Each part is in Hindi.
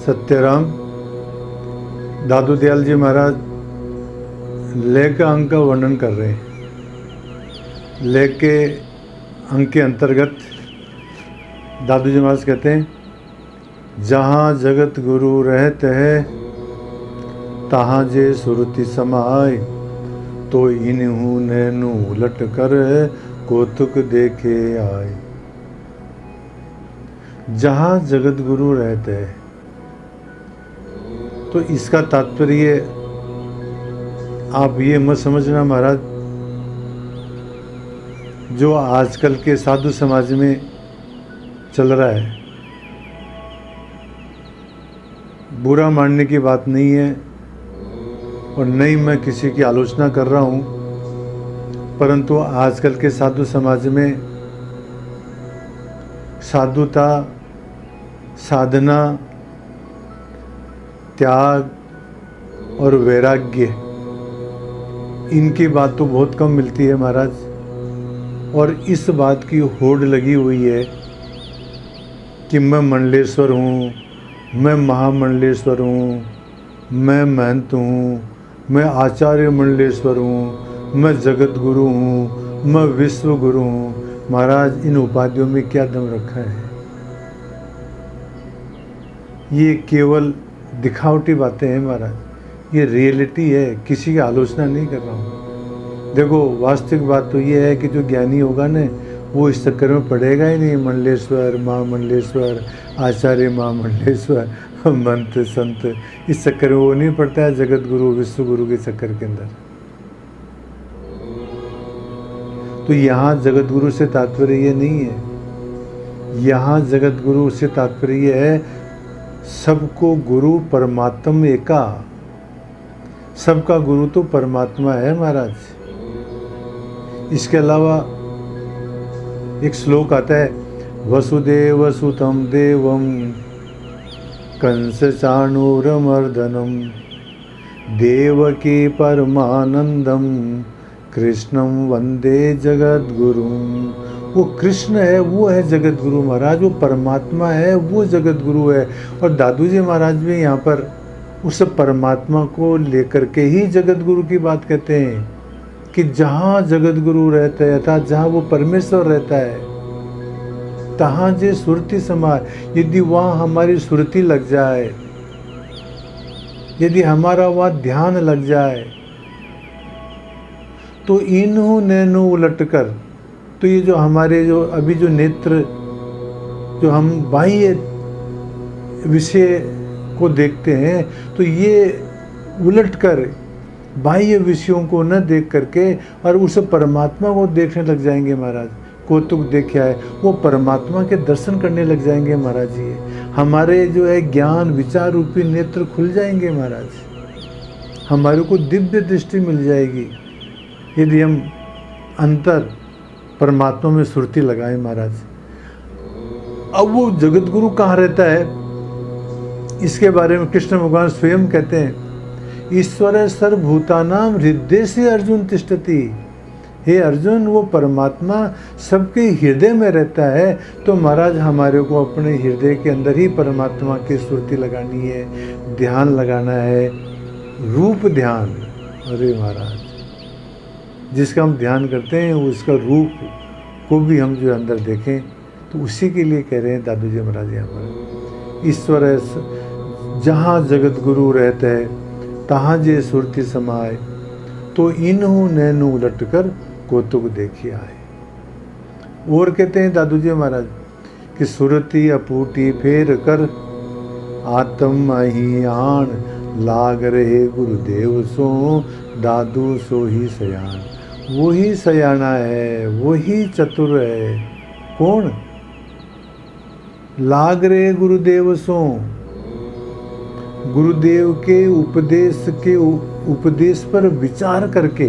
सत्यराम दादू दयाल जी महाराज लय का अंग का वर्णन कर रहे हैं। लय के अंग के अंतर्गत दादू जी महाराज कहते हैं, जहाँ जगत गुरु रहते हैं तहाँ जे सुरति समाय, तो इन्हू नैनु उलट कर कौतुक देखे आए। जहाँ जगत गुरु रहते हैं, तो इसका तात्पर्य आप ये मत समझना महाराज, जो आजकल के साधु समाज में चल रहा है, बुरा मानने की बात नहीं है और नहीं मैं किसी की आलोचना कर रहा हूँ, परंतु आजकल के साधु समाज में साधुता, साधना, त्याग और वैराग्य, इनकी बात तो बहुत कम मिलती है महाराज। और इस बात की होड़ लगी हुई है कि मैं मंडलेश्वर हूँ, मैं महामंडलेश्वर हूँ, मैं महंत हूँ, मैं आचार्य मंडलेश्वर हूँ, मैं जगत गुरु हूँ, मैं विश्व गुरु हूँ। महाराज इन उपाधियों में क्या दम रखा है? ये केवल दिखावटी बातें हैं महाराज, ये रियलिटी है, किसी की आलोचना नहीं कर रहा हूँ। देखो वास्तविक बात तो ये है कि जो ज्ञानी होगा ना, वो इस चक्कर में पड़ेगा ही नहीं, मंडलेश्वर, महामंडलेश्वर, आचार्य महामंडलेश्वर, मंत्र संत, इस चक्कर में वो नहीं पड़ता है जगत गुरु विश्व गुरु के चक्कर के अंदर। तो यहाँ जगत गुरु से तात्पर्य ये नहीं है, यहाँ जगत गुरु से तात्पर्य ये है सबको गुरु परमात्मा एका, सबका गुरु तो परमात्मा है महाराज। इसके अलावा एक श्लोक आता है, वसुदेव सुतं देवं कंस चाणूरमर्दनम देवकी परमानंदम कृष्णम वंदे जगत गुरुम। वो कृष्ण है, वो है जगत गुरु महाराज, वो परमात्मा है, वो जगत गुरु है। और दादू जी महाराज भी यहाँ पर उस परमात्मा को लेकर के ही जगत गुरु की बात कहते हैं कि जहाँ जगत गुरु रहता है, अर्थात जहाँ वो परमेश्वर रहता है, तहाँ जे सुरति समाय। यदि वहाँ हमारी सुरति लग जाए, यदि हमारा वहाँ ध्यान लग जाए, तो इन्हू नैनु उलट कर, तो ये जो हमारे जो अभी जो नेत्र, जो हम बाह्य विषय को देखते हैं, तो ये उलट कर बाह्य विषयों को न देख करके और उस परमात्मा को देखने लग जाएंगे महाराज। कौतुक देखे आए, वो परमात्मा के दर्शन करने लग जाएंगे महाराज जी। हमारे जो है ज्ञान विचार रूपी नेत्र खुल जाएंगे महाराज, हमारे को दिव्य दृष्टि मिल जाएगी यदि हम अंतर परमात्मा में सुरती लगाएं महाराज। अब वो जगत गुरु कहाँ रहता है, इसके बारे में कृष्ण भगवान स्वयं कहते हैं, ईश्वर सर्वभूतानां हृदय से अर्जुन तिष्ठति। हे अर्जुन, वो परमात्मा सबके हृदय में रहता है। तो महाराज हमारे को अपने हृदय के अंदर ही परमात्मा की सुरती लगानी है, ध्यान लगाना है, रूप ध्यान। अरे महाराज, जिसका हम ध्यान करते हैं उसका रूप को भी हम जो अंदर देखें, तो उसी के लिए कह रहे हैं दादू जी महाराज यहाँ पर, ईश्वर जहाँ जगत गुरु रहते हैं तहाँ जे सुरति समाए, तो इन्हू नैनु उलट कर कौतुक देखी आए। और कहते हैं दादू जी महाराज कि सुरति अपूटी फेर कर आत्म ही आण, लाग रहे गुरुदेव सो दादू सो ही सयान। वही सयाना है, वही चतुर है। कौन? लाग रहे गुरुदेव सो, गुरुदेव के उपदेश पर विचार करके,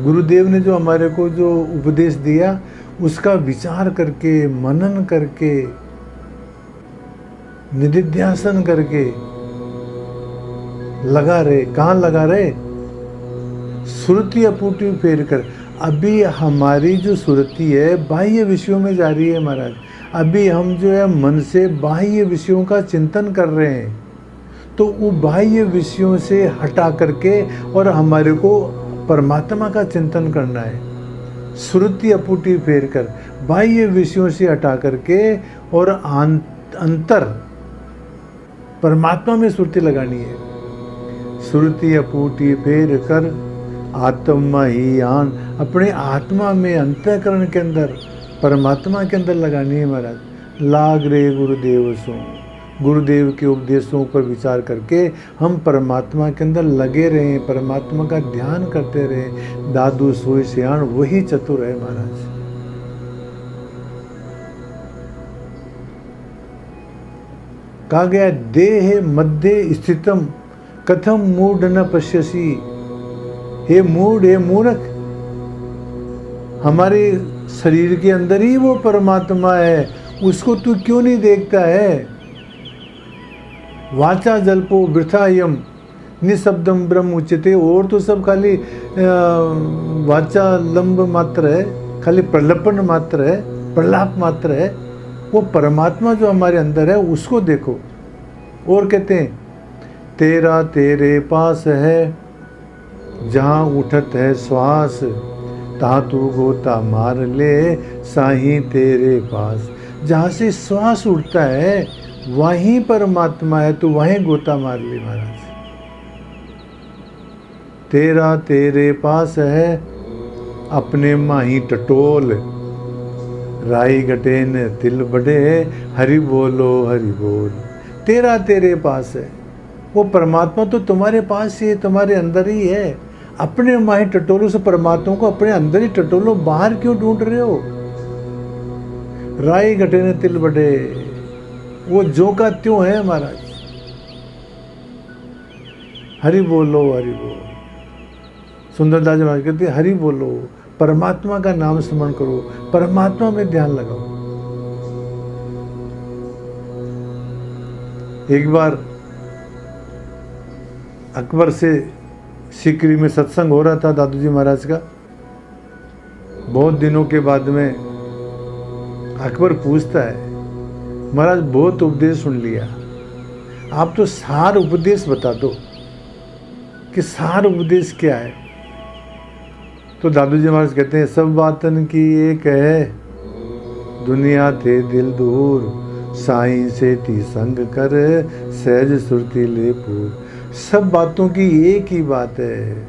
गुरुदेव ने जो हमारे को जो उपदेश दिया उसका विचार करके, मनन करके, निधिध्यासन करके लगा रहे। कहाँ लगा रहे? सुरति अपूटी फेर कर। अभी हमारी जो सुरति है बाह्य विषयों में जा रही है महाराज, अभी हम जो है मन से बाह्य विषयों का चिंतन कर रहे हैं, तो वो बाह्य विषयों से हटा करके और हमारे को परमात्मा का चिंतन करना है। श्रुति अपुटी फेर कर बाह्य विषयों से हटा करके और अंतर परमात्मा में श्रुति लगानी है। श्रुति अपूटी फेर कर आत्मा ही आन, अपने आत्मा में अंतःकरण के अंदर परमात्मा के अंदर लगानी है महाराज। लाग रे गुरुदेव सो, गुरुदेव के उपदेशों पर विचार करके हम परमात्मा के अंदर लगे रहें, परमात्मा का ध्यान करते रहें। दादू सोई सियाण वही चतुर है महाराज। कहा गया देह मध्य स्थितम कथम मूढ़ न पश्यसी। हे मूढ़, हे मूर्ख, हमारे शरीर के अंदर ही वो परमात्मा है, उसको तू क्यों नहीं देखता है। वाचा जल्पो वृथायम निशब्दम ब्रह्म उच्यते। और तो सब खाली वाचा लंब मात्र है, खाली प्रलपन मात्र है, प्रलाप मात्र है। वो परमात्मा जो हमारे अंदर है उसको देखो। और कहते हैं तेरा तेरे पास है, जहाँ उठत है श्वास, तहाँ तू गोता मार ले साही तेरे पास। जहाँ से श्वास उठता है वहीं परमात्मा है, तो वहीं गोता मार ले महाराज। तेरा तेरे पास है, अपने माही टटोल, राई गटेन तिल बड़े, हरि बोलो हरि बोल। तेरा तेरे पास है, वो परमात्मा तो तुम्हारे पास ही है, तुम्हारे अंदर ही है। अपने माही टटोलो से परमात्मा को अपने अंदर ही टटोलो, बाहर क्यों ढूंढ रहे हो। राई गटेन तिल बड़े, वो जो का त्यों है महाराज। हरि बोलो हरि बोल। सुंदरदास जी महाराज कहते हैं हरि बोलो, परमात्मा का नाम स्मरण करो, परमात्मा में ध्यान लगाओ। एक बार अकबर से सीकरी में सत्संग हो रहा था दादू जी महाराज का। बहुत दिनों के बाद में अकबर पूछता है, महाराज बहुत उपदेश सुन लिया, आप तो सार उपदेश बता दो कि सार उपदेश क्या है। तो दादू जी महाराज कहते हैं सब बातन की एक है, दुनिया थे दिल दूर, साईं से ती संग कर, सहज सुरती ले पूर। सब बातों की एक ही बात है,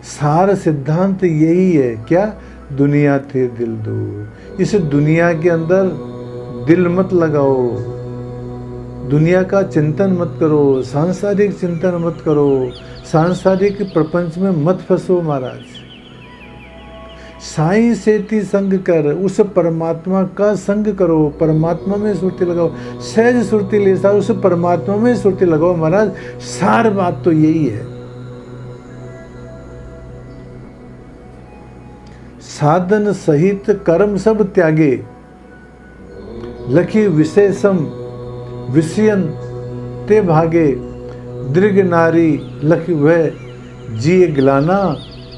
सार सिद्धांत यही है, क्या, दुनिया थे दिल दूर। इस दुनिया के अंदर दिल मत लगाओ, दुनिया का चिंतन मत करो, सांसारिक चिंतन मत करो, सांसारिक प्रपंच में मत फंसो महाराज। साईं सेती संग कर, उस परमात्मा का संग करो, परमात्मा में सुरती लगाओ, सहज सुरती ले सा, उस परमात्मा में सुरती लगाओ महाराज। सार बात तो यही है। साधन सहित कर्म सब त्यागे, लखी विशेषम विषयन ते भागे, दीर्घ नारी लख वह जिए गिलाना,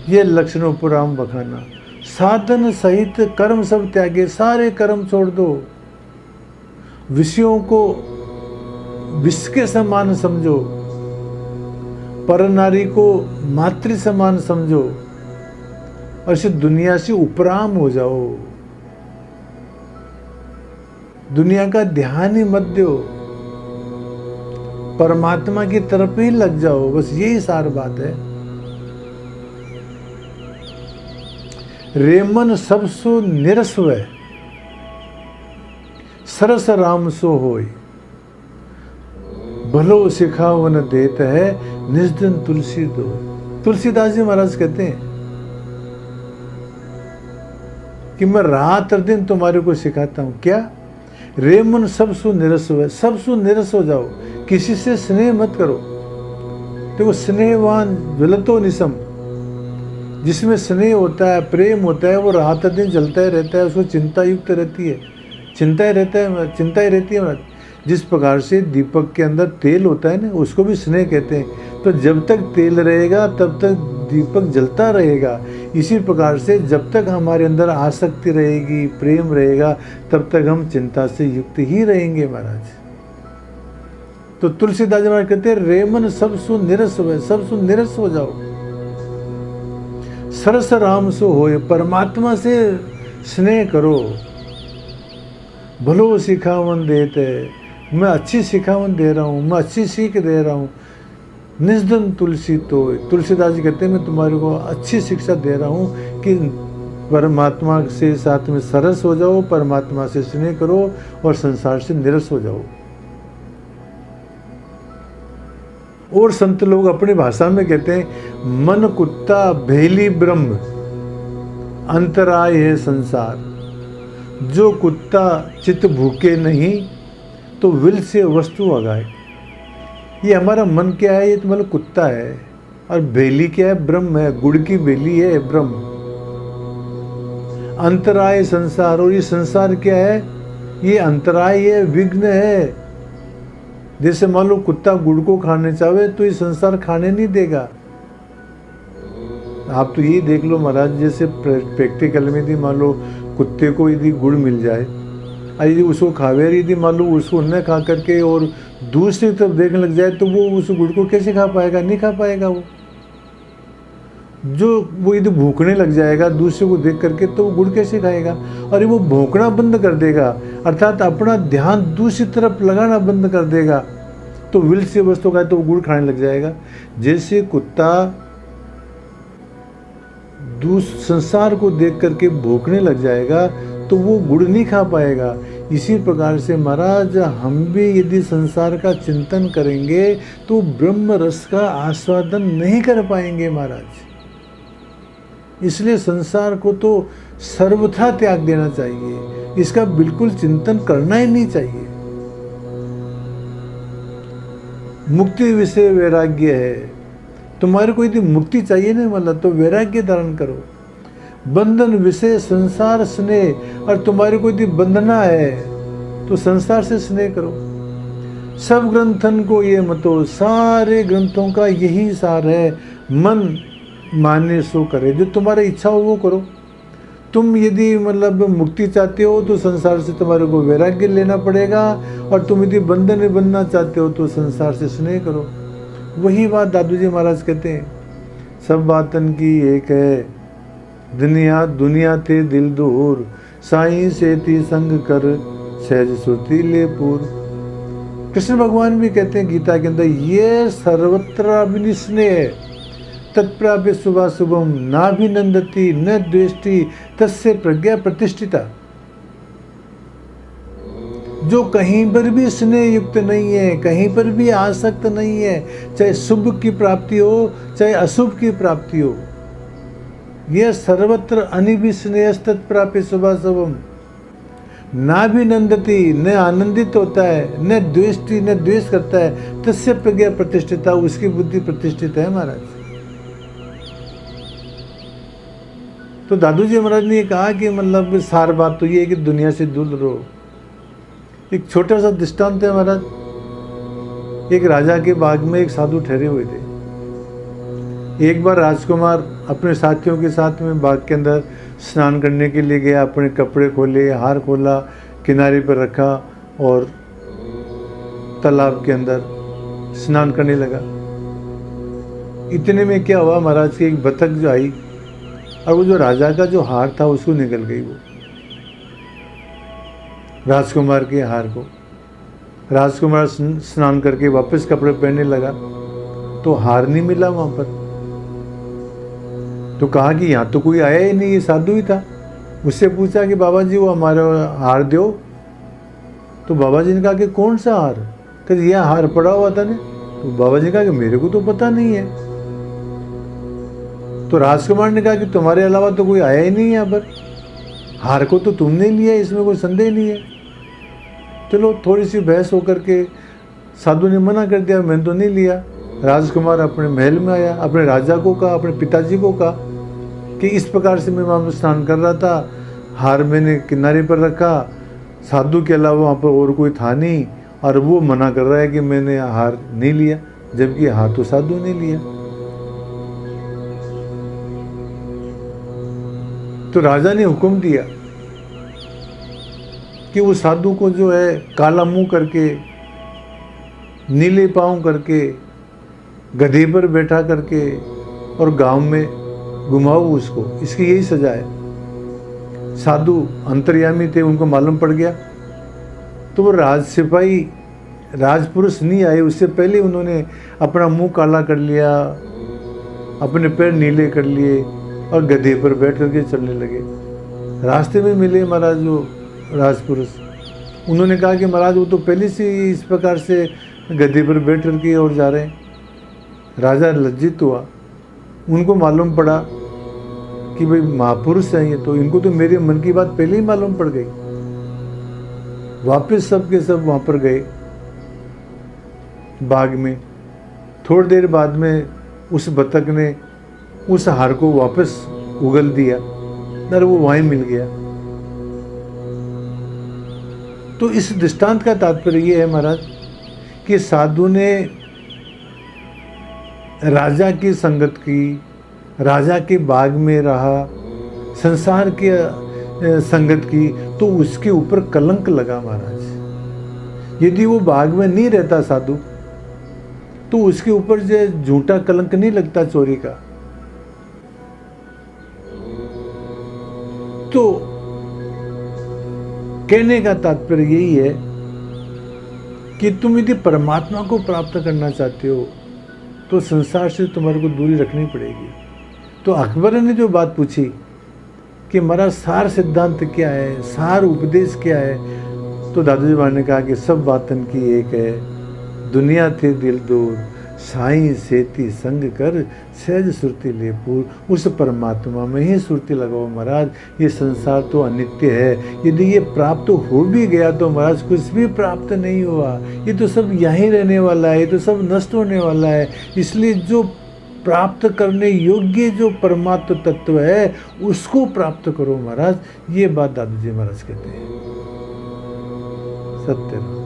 ये लक्षणों पुराम बखाना। साधन सहित कर्म सब त्यागे, सारे कर्म छोड़ दो, विषयों को विष के समान समझो, पर नारी को मातृ समान समझो और इस दुनिया से उपराम हो जाओ। दुनिया का ध्यान ही मत दो, परमात्मा की तरफ ही लग जाओ, बस यही सार बात है। रेमन सब सो निरस्व, सरस राम सो होय, भलो सिखावन देत है, निजदन तुलसी दो। तुलसीदास जी महाराज कहते हैं कि मैं रात और दिन तुम्हारे को सिखाता हूं, क्या, रेमन सब सु निरस्व है, सब सु निरस हो जाओ, किसी से स्नेह मत करो। देखो स्नेहवान ज्वलतो निसम, जिसमें स्नेह होता है, प्रेम होता है, वो रात दिन जलता ही रहता है, उसको चिंता युक्त रहती है, चिंता ही रहती है। जिस प्रकार से दीपक के अंदर तेल होता है ना, उसको भी स्नेह कहते हैं। तो जब तक तेल रहेगा तब तक दीपक जलता रहेगा। इसी प्रकार से जब तक हमारे अंदर आसक्ति रहेगी, प्रेम रहेगा, तब तक हम चिंता से युक्त ही रहेंगे महाराज। तो तुलसीदास जी महाराज कहते हैं, रे मन सब सु निरस हो, सब सु निरस हो जाओ, सरस राम सो होए, परमात्मा से स्नेह करो। भलो सिखावन देते, मैं अच्छी सिखावन दे रहा हूँ, मैं अच्छी सीख दे रहा हूँ। निस्दन तुलसी तो, तुलसीदास जी कहते हैं मैं तुम्हारे को अच्छी शिक्षा दे रहा हूँ कि परमात्मा से साथ में सरस हो जाओ, परमात्मा से स्नेह करो और संसार से निरस हो जाओ। और संत लोग अपनी भाषा में कहते हैं, मन कुत्ता भेली ब्रह्म, अंतराय है संसार। जो कुत्ता चित भूखे नहीं, तो विल से वस्तु अगाए। ये हमारा मन क्या है? ये तो मतलब कुत्ता है। और बेली क्या है? ब्रह्म है, गुड़ की बेली है ब्रह्म। अंतराय संसार, और ये संसार क्या है? ये अंतराय है, विघ्न है। जैसे मान लो कुत्ता गुड़ को खाने चाहे तो ये संसार खाने नहीं देगा। आप तो ये देख लो महाराज, जैसे प्रैक्टिकल में यदि मान लो कुत्ते को यदि गुड़ मिल जाए और यदि उसको खावे, यदि मान लो उसको न खा करके और दूसरी तरफ देखने लग जाए, तो वो उस गुड़ को कैसे खा पाएगा? नहीं खा पाएगा वो। वो यदि भूखने लग जाएगा दूसरे को देख करके, तो वो गुड़ कैसे खाएगा? और वो भूखना बंद कर देगा, अर्थात अपना ध्यान दूसरी तरफ लगाना बंद कर देगा, तो विल से वस्तु का, तो वो गुड़ खाने लग जाएगा। जैसे कुत्ता संसार को देख करके भूखने लग जाएगा, तो वो गुड़ नहीं खा पाएगा। इसी प्रकार से महाराज, हम भी यदि संसार का चिंतन करेंगे तो ब्रह्म रस का आस्वादन नहीं कर पाएंगे महाराज। इसलिए संसार को तो सर्वथा त्याग देना चाहिए, इसका बिल्कुल चिंतन करना ही नहीं चाहिए। मुक्ति विषय वैराग्य है। तुम्हारे को यदि मुक्ति चाहिए ना, मतलब तो वैराग्य धारण करो। बंधन विषय संसार स्नेह, और तुम्हारे को यदि बंधना है तो संसार से स्नेह करो। सब ग्रंथन को ये मतो, सारे ग्रंथों का यही सार है, मन माने सो करे। जो तुम्हारी इच्छा हो वो करो। तुम यदि मतलब मुक्ति चाहते हो तो संसार से तुम्हारे को वैराग्य लेना पड़ेगा, और तुम यदि बंधन में बनना चाहते हो तो संसार से स्नेह करो। वही बात दादू जी महाराज कहते हैं, सब बातन की एक है, दुनिया थे दिल दूर, साईं से ती संग कर, सहज सुरती ले पूर। कृष्ण भगवान भी कहते हैं गीता के अंदर, ये सर्वत्र अभिनिस्नेह है, तत्प्राप्य शुभा शुभम, नाभिनंदति न द्वेष्टि, तस्य प्रज्ञा प्रतिष्ठिता। जो कहीं पर भी स्नेह युक्त नहीं है, कहीं पर भी आसक्त नहीं है, चाहे शुभ की प्राप्ति हो चाहे अशुभ की प्राप्ति हो, यह सर्वत्र अनिविस्नेह तत्प्राप्य शुभा शुभम, नाभिनंदति, न आनंदित होता है, न द्वेष्टि, न द्वेष करता है, तस्य प्रज्ञा प्रतिष्ठिता, उसकी बुद्धि प्रतिष्ठित है महाराज। तो दादू जी महाराज ने कहा कि मतलब सार बात तो ये है कि दुनिया से दूर रहो। एक छोटा सा दृष्टांत है महाराज। एक राजा के बाग में एक साधु ठहरे हुए थे। एक बार राजकुमार अपने साथियों के साथ में बाग के अंदर स्नान करने के लिए गया। अपने कपड़े खोले, हार खोला, किनारे पर रखा और तालाब के अंदर स्नान करने लगा। इतने में क्या हुआ महाराज की एक बतख जो आई, और वो जो राजा का जो हार था उसको निकल गई, वो राजकुमार के हार को। राजकुमार स्नान करके वापस कपड़े पहनने लगा तो हार नहीं मिला वहां पर। तो कहा कि यहाँ तो कोई आया ही नहीं, ये साधु ही था। उससे पूछा कि बाबा जी वो हमारा हार दो। तो बाबा जी ने कहा कि कौन सा हार? कहते यह हार पड़ा हुआ था ना। तो बाबा जी ने कहा कि मेरे को तो पता नहीं है। तो राजकुमार ने कहा कि तुम्हारे अलावा तो कोई आया ही नहीं यहाँ पर, हार को तो तुमने लिया, इसमें कोई संदेह नहीं है। चलो थोड़ी सी बहस होकर के साधु ने मना कर दिया, मैंने तो नहीं लिया। राजकुमार अपने महल में आया, अपने राजा को कहा, अपने पिताजी को कहा कि इस प्रकार से मैं वहाँ पर स्नान कर रहा था, हार मैंने किनारे पर रखा, साधु के अलावा वहाँ पर और कोई था नहीं, और वो मना कर रहा है कि मैंने आहार नहीं लिया, जबकि आहार तो साधु ने लिया। तो राजा ने हुक्म दिया कि वो साधु को जो है काला मुंह करके, नीले पांव करके, गधे पर बैठा करके और गांव में घुमाओ उसको, इसकी यही सजा है। साधु अंतर्यामी थे, उनको मालूम पड़ गया, तो वो राज सिपाही, राजपुरुष नहीं आए उससे पहले उन्होंने अपना मुंह काला कर लिया, अपने पैर नीले कर लिए और गधे पर बैठ करके चलने लगे। रास्ते में मिले महाराज वो राजपुरुष, उन्होंने कहा कि महाराज वो तो पहले से ही इस प्रकार से गधे पर बैठ करके और जा रहे हैं। राजा लज्जित हुआ, उनको मालूम पड़ा कि भाई महापुरुष हैं ये, तो इनको तो मेरे मन की बात पहले ही मालूम पड़ गई। वापस सब के सब वहाँ पर गए बाग में। थोड़ी देर बाद में उस बतख ने उस हार को वापस उगल दिया और वो वहीं मिल गया। तो इस दृष्टांत का तात्पर्य ये है महाराज कि साधु ने राजा की संगत की, राजा के बाग में रहा, संसार के संगत की, तो उसके ऊपर कलंक लगा महाराज। यदि वो बाग में नहीं रहता साधु, तो उसके ऊपर जो झूठा कलंक नहीं लगता चोरी का। तो कहने का तात्पर्य यही है कि तुम यदि परमात्मा को प्राप्त करना चाहते हो तो संसार से तुम्हारे को दूरी रखनी पड़ेगी। तो अकबर ने जो बात पूछी कि हमारा सार सिद्धांत क्या है, सार उपदेश क्या है, तो दादू जी महाराज ने कहा कि सब बातन की एक है, दुनिया थे दिल दूर, साईं सेती संग कर, सहज सुरती ले पूर। उस परमात्मा में ही सुरती लगाओ महाराज। ये संसार तो अनित्य है, यदि ये प्राप्त हो भी गया तो महाराज कुछ भी प्राप्त नहीं हुआ। ये तो सब यहीं रहने वाला है, ये तो सब नष्ट होने वाला है। इसलिए जो प्राप्त करने योग्य जो परमात्म तत्व है उसको प्राप्त करो महाराज। ये बात दादू जी महाराज कहते हैं। सत्य।